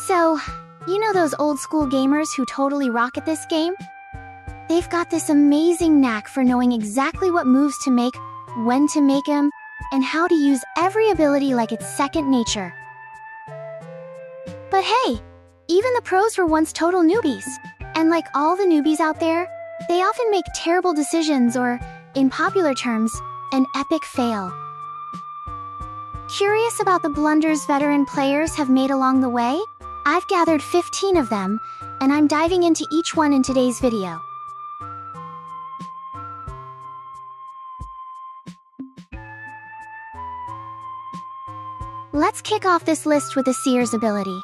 So, you know those old school gamers who totally rock at this game? They've got this amazing knack for knowing exactly what moves to make, when to make them, and how to use every ability like it's second nature. But hey, even the pros were once total newbies. And like all the newbies out there, they often make terrible decisions or, in popular terms, an epic fail. Curious about the blunders veteran players have made along the way? I've gathered 15 of them, and I'm diving into each one in today's video. Let's kick off this list with the Seer's ability.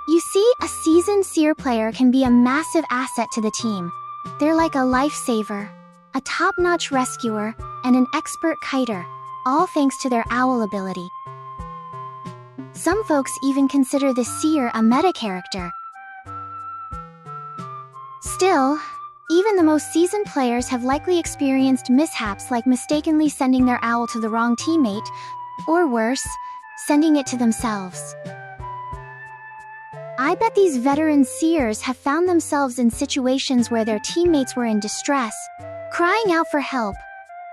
You see, a seasoned Seer player can be a massive asset to the team. They're like a lifesaver, a top-notch rescuer, and an expert kiter, all thanks to their owl ability. Some folks even consider the Seer a meta character. Still, even the most seasoned players have likely experienced mishaps like mistakenly sending their owl to the wrong teammate, or worse, sending it to themselves. I bet these veteran Seers have found themselves in situations where their teammates were in distress, crying out for help,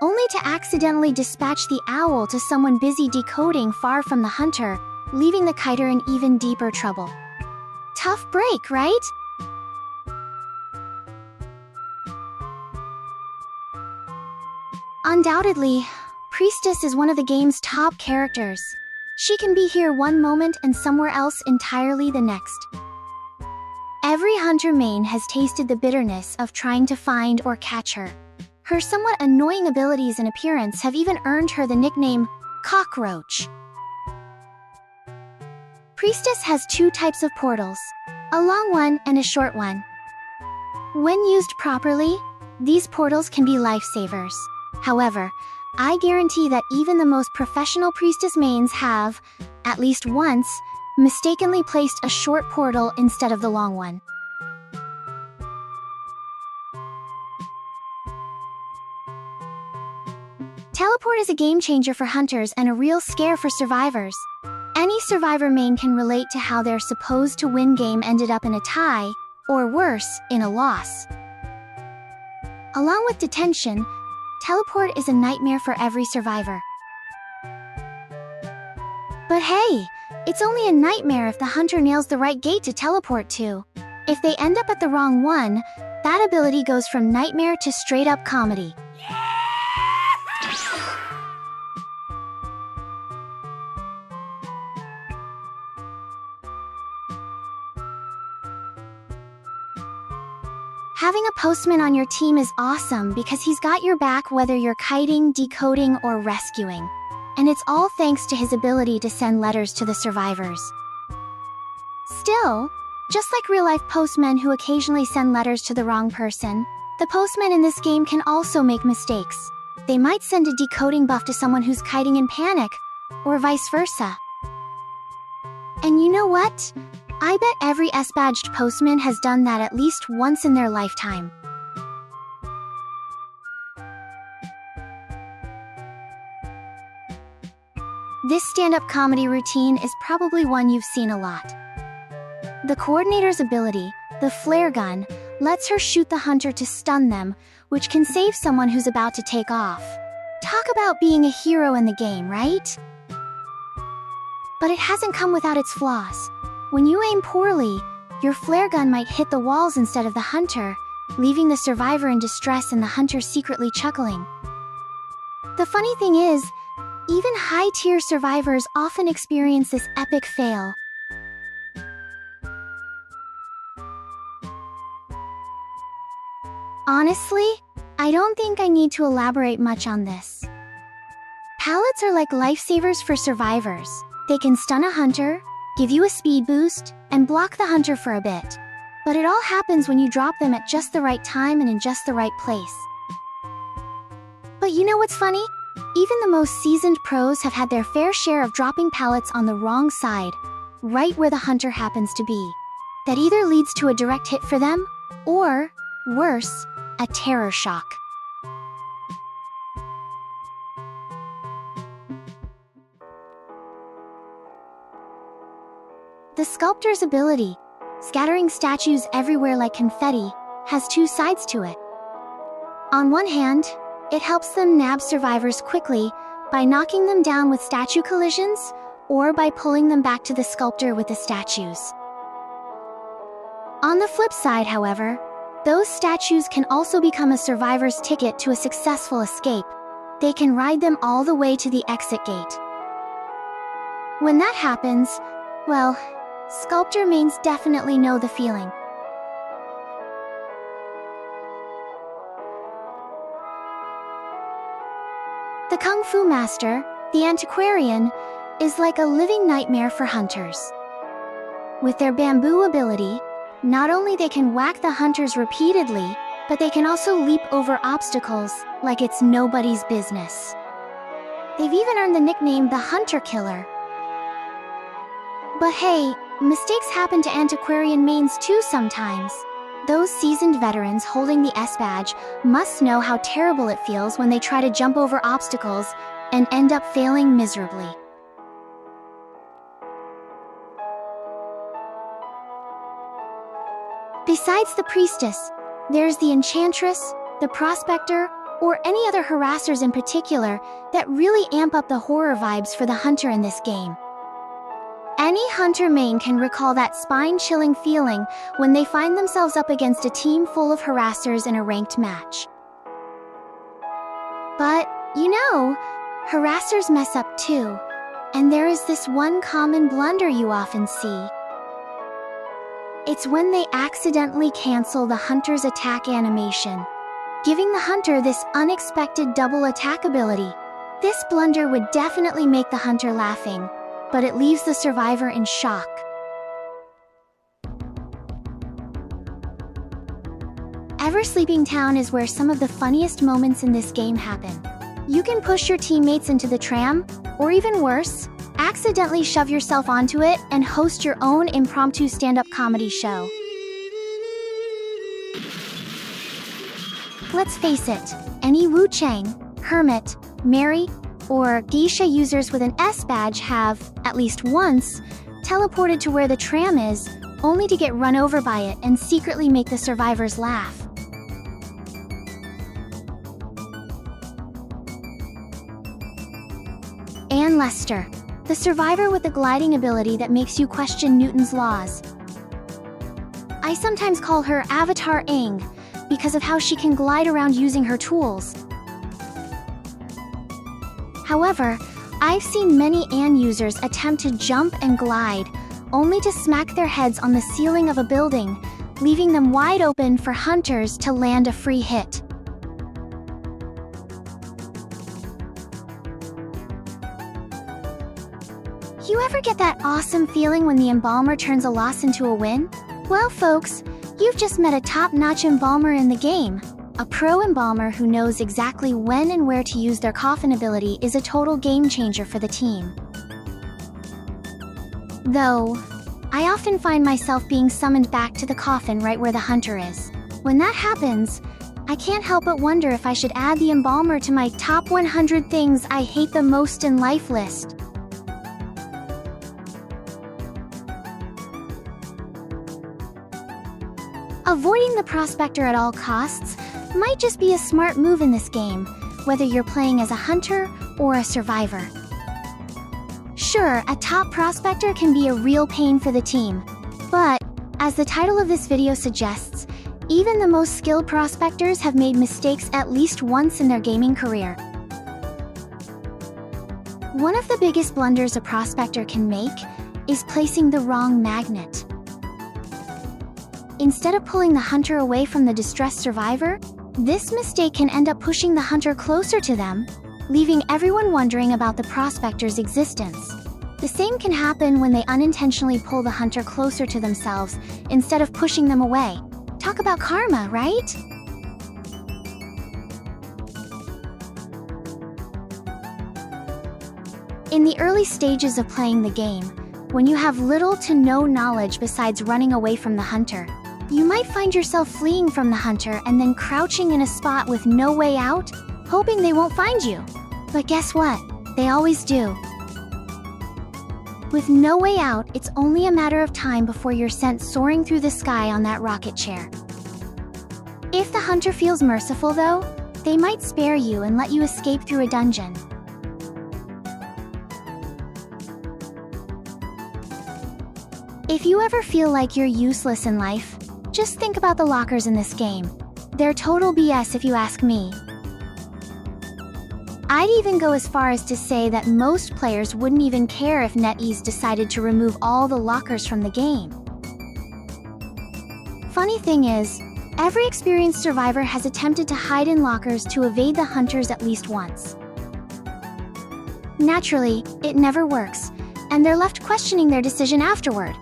only to accidentally dispatch the owl to someone busy decoding far from the hunter, leaving the kiter in even deeper trouble. Tough break, right? Undoubtedly, Priestess is one of the game's top characters. She can be here one moment and somewhere else entirely the next. Every hunter main has tasted the bitterness of trying to find or catch her. Her somewhat annoying abilities and appearance have even earned her the nickname Cockroach. Priestess has two types of portals, a long one and a short one. When used properly, these portals can be lifesavers. However, I guarantee that even the most professional Priestess mains have, at least once, mistakenly placed a short portal instead of the long one. Teleport is a game changer for hunters and a real scare for survivors. Any survivor main can relate to how their supposed to win game ended up in a tie, or worse, in a loss. Along with detention, teleport is a nightmare for every survivor. But hey, it's only a nightmare if the hunter nails the right gate to teleport to. If they end up at the wrong one, that ability goes from nightmare to straight-up comedy. Having a postman on your team is awesome because he's got your back whether you're kiting, decoding, or rescuing. And it's all thanks to his ability to send letters to the survivors. Still, just like real-life postmen who occasionally send letters to the wrong person, the postmen in this game can also make mistakes. They might send a decoding buff to someone who's kiting in panic, or vice versa. And you know what? I bet every S-badged postman has done that at least once in their lifetime. This stand-up comedy routine is probably one you've seen a lot. The coordinator's ability, the flare gun, lets her shoot the hunter to stun them, which can save someone who's about to take off. Talk about being a hero in the game, right? But it hasn't come without its flaws. When you aim poorly, your flare gun might hit the walls instead of the hunter, leaving the survivor in distress and the hunter secretly chuckling. The funny thing is, even high-tier survivors often experience this epic fail. Honestly, I don't think I need to elaborate much on this. Pallets are like lifesavers for survivors. They can stun a hunter, give you a speed boost, and block the hunter for a bit. But it all happens when you drop them at just the right time and in just the right place. But you know what's funny? Even the most seasoned pros have had their fair share of dropping pallets on the wrong side, right where the hunter happens to be. That either leads to a direct hit for them, or, worse, a terror shock. The sculptor's ability, scattering statues everywhere like confetti, has two sides to it. On one hand, it helps them nab survivors quickly by knocking them down with statue collisions or by pulling them back to the sculptor with the statues. On the flip side, however, those statues can also become a survivor's ticket to a successful escape. They can ride them all the way to the exit gate. When that happens, well, sculptor mains definitely know the feeling. The Kung Fu Master, the Antiquarian, is like a living nightmare for hunters. With their bamboo ability, not only they can whack the hunters repeatedly, but they can also leap over obstacles like it's nobody's business. They've even earned the nickname the Hunter Killer. But hey, mistakes happen to Antiquarian mains too sometimes. Those seasoned veterans holding the S badge must know how terrible it feels when they try to jump over obstacles and end up failing miserably. Besides the priestess, there's the enchantress, the prospector, or any other harassers in particular that really amp up the horror vibes for the hunter in this game. Any hunter main can recall that spine-chilling feeling when they find themselves up against a team full of harassers in a ranked match. But, you know, harassers mess up too, and there is this one common blunder you often see. It's when they accidentally cancel the hunter's attack animation, giving the hunter this unexpected double attack ability. This blunder would definitely make the hunter laughing, but it leaves the survivor in shock. Ever Sleeping Town is where some of the funniest moments in this game happen. You can push your teammates into the tram, or even worse, accidentally shove yourself onto it and host your own impromptu stand-up comedy show. Let's face it, any Wu Chang, Hermit, Mary, or Geisha users with an S badge have, at least once, teleported to where the tram is, only to get run over by it and secretly make the survivors laugh. Anne Lester, the survivor with the gliding ability that makes you question Newton's laws. I sometimes call her Avatar Aang because of how she can glide around using her tools. However, I've seen many Anne users attempt to jump and glide, only to smack their heads on the ceiling of a building, leaving them wide open for hunters to land a free hit. You ever get that awesome feeling when the embalmer turns a loss into a win? Well, folks, you've just met a top-notch embalmer in the game. A pro embalmer who knows exactly when and where to use their coffin ability is a total game changer for the team. Though, I often find myself being summoned back to the coffin right where the hunter is. When that happens, I can't help but wonder if I should add the embalmer to my top 100 things I hate the most in life list. Avoiding the prospector at all costs might just be a smart move in this game, whether you're playing as a hunter or a survivor. Sure, a top prospector can be a real pain for the team, but, as the title of this video suggests, even the most skilled prospectors have made mistakes at least once in their gaming career. One of the biggest blunders a prospector can make is placing the wrong magnet. Instead of pulling the hunter away from the distressed survivor, this mistake can end up pushing the hunter closer to them, leaving everyone wondering about the prospector's existence. The same can happen when they unintentionally pull the hunter closer to themselves instead of pushing them away. Talk about karma, right? In the early stages of playing the game, when you have little to no knowledge besides running away from the hunter, you might find yourself fleeing from the hunter and then crouching in a spot with no way out, hoping they won't find you. But guess what? They always do. With no way out, it's only a matter of time before you're sent soaring through the sky on that rocket chair. If the hunter feels merciful though, they might spare you and let you escape through a dungeon. If you ever feel like you're useless in life, just think about the lockers in this game. They're total BS if you ask me. I'd even go as far as to say that most players wouldn't even care if NetEase decided to remove all the lockers from the game. Funny thing is, every experienced survivor has attempted to hide in lockers to evade the hunters at least once. Naturally, it never works, and they're left questioning their decision afterward.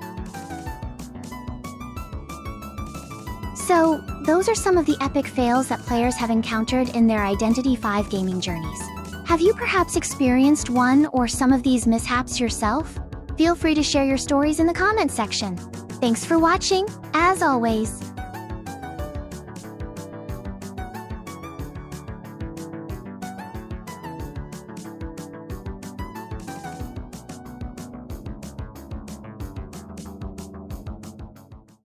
So, those are some of the epic fails that players have encountered in their Identity V gaming journeys. Have you perhaps experienced one or some of these mishaps yourself? Feel free to share your stories in the comments section. Thanks for watching, as always.